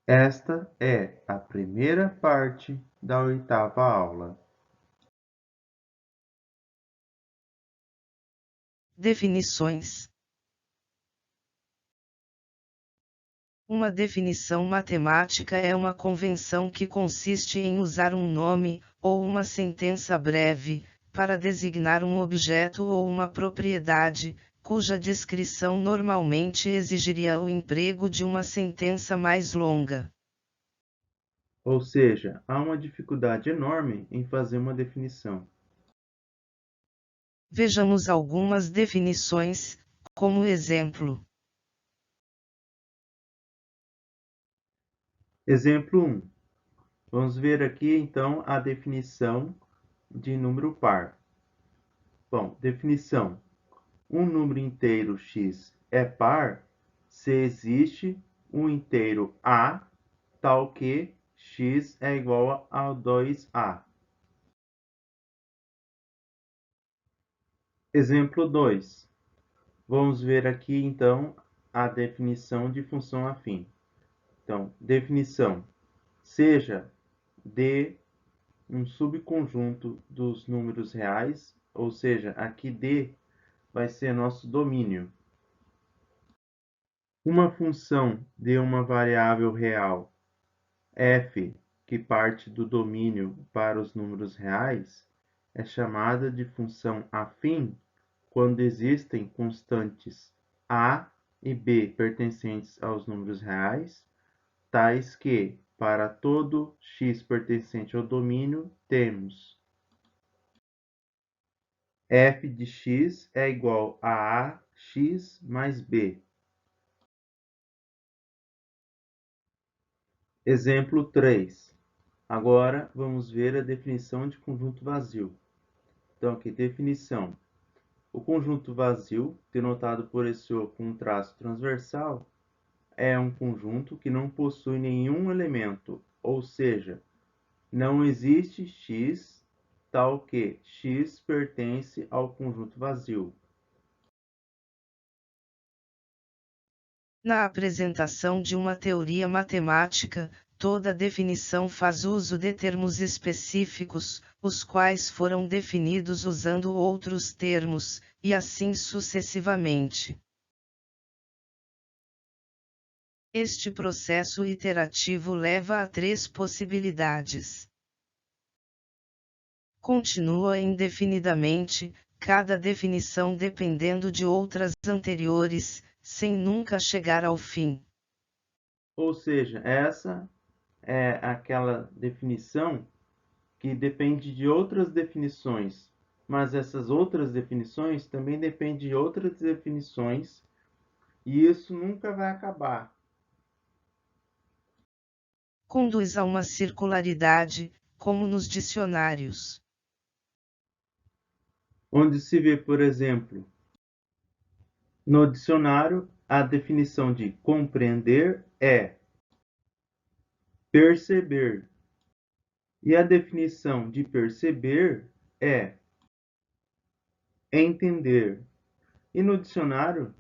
Esta é a primeira parte da 8ª aula. Definições. Uma definição matemática é uma convenção que consiste em usar um nome, ou uma sentença breve, para designar um objeto ou uma propriedade, cuja descrição normalmente exigiria o emprego de uma sentença mais longa. Ou seja, há uma dificuldade enorme em fazer uma definição. Vejamos algumas definições, como exemplo. Exemplo 1. Vamos ver aqui, então, a definição de número par. Bom, definição. Um número inteiro x é par se existe um inteiro a tal que x é igual a 2a. Exemplo 2. Vamos ver aqui, então, a definição de função afim. Então, definição. Seja D um subconjunto dos números reais, ou seja, aqui D vai ser nosso domínio. Uma função de uma variável real f, que parte do domínio para os números reais, é chamada de função afim quando existem constantes a e b pertencentes aos números reais, tais que, para todo x pertencente ao domínio, temos f de x é igual a x mais b. Exemplo 3. Agora vamos ver a definição de conjunto vazio. Então, aqui, definição. O conjunto vazio, denotado por esse O com um traço transversal, é um conjunto que não possui nenhum elemento, ou seja, não existe x tal que x pertence ao conjunto vazio. Na apresentação de uma teoria matemática, toda definição faz uso de termos específicos, os quais foram definidos usando outros termos, e assim sucessivamente. Este processo iterativo leva a 3 possibilidades. Continua indefinidamente, cada definição dependendo de outras anteriores, sem nunca chegar ao fim. Ou seja, essa é aquela definição que depende de outras definições, mas essas outras definições também dependem de outras definições, e isso nunca vai acabar. Conduz a uma circularidade, como nos dicionários. Onde se vê, por exemplo, no dicionário, a definição de compreender é perceber, e a definição de perceber é entender. E no dicionário,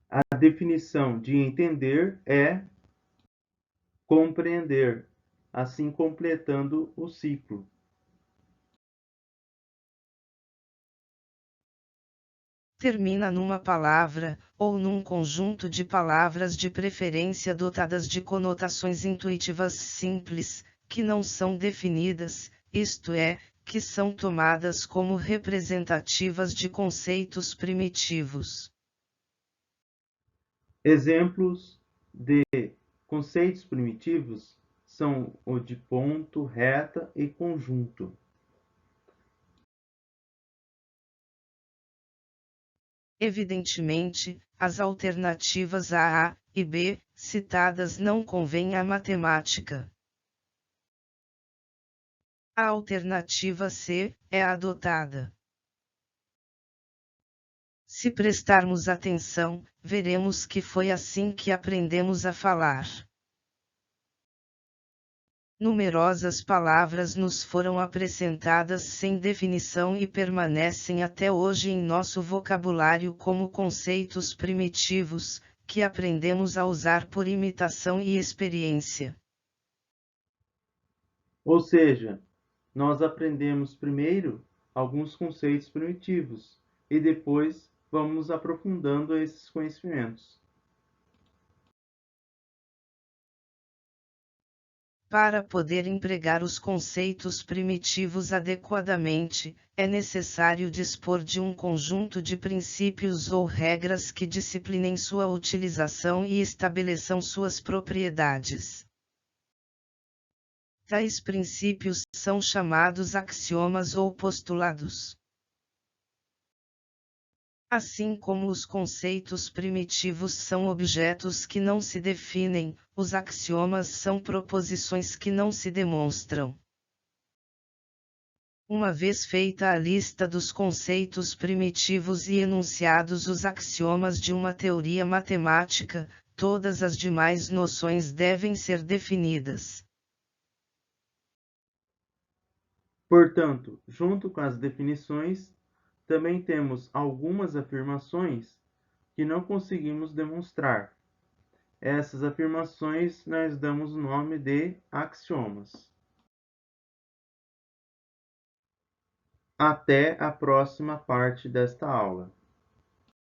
a definição de entender é compreender, assim completando o ciclo. Termina numa palavra, ou num conjunto de palavras de preferência dotadas de conotações intuitivas simples, que não são definidas, isto é, que são tomadas como representativas de conceitos primitivos. Exemplos de conceitos primitivos são o de ponto, reta e conjunto. Evidentemente, as alternativas A e B, citadas não convêm à matemática. A alternativa C é adotada. Se prestarmos atenção, veremos que foi assim que aprendemos a falar. Numerosas palavras nos foram apresentadas sem definição e permanecem até hoje em nosso vocabulário como conceitos primitivos, que aprendemos a usar por imitação e experiência. Ou seja, nós aprendemos primeiro alguns conceitos primitivos e depois vamos aprofundando esses conhecimentos. Para poder empregar os conceitos primitivos adequadamente, é necessário dispor de um conjunto de princípios ou regras que disciplinem sua utilização e estabeleçam suas propriedades. Tais princípios são chamados axiomas ou postulados. Assim como os conceitos primitivos são objetos que não se definem, os axiomas são proposições que não se demonstram. Uma vez feita a lista dos conceitos primitivos e enunciados os axiomas de uma teoria matemática, todas as demais noções devem ser definidas. Portanto, junto com as definições, também temos algumas afirmações que não conseguimos demonstrar. Essas afirmações nós damos o nome de axiomas. Até a próxima parte desta aula.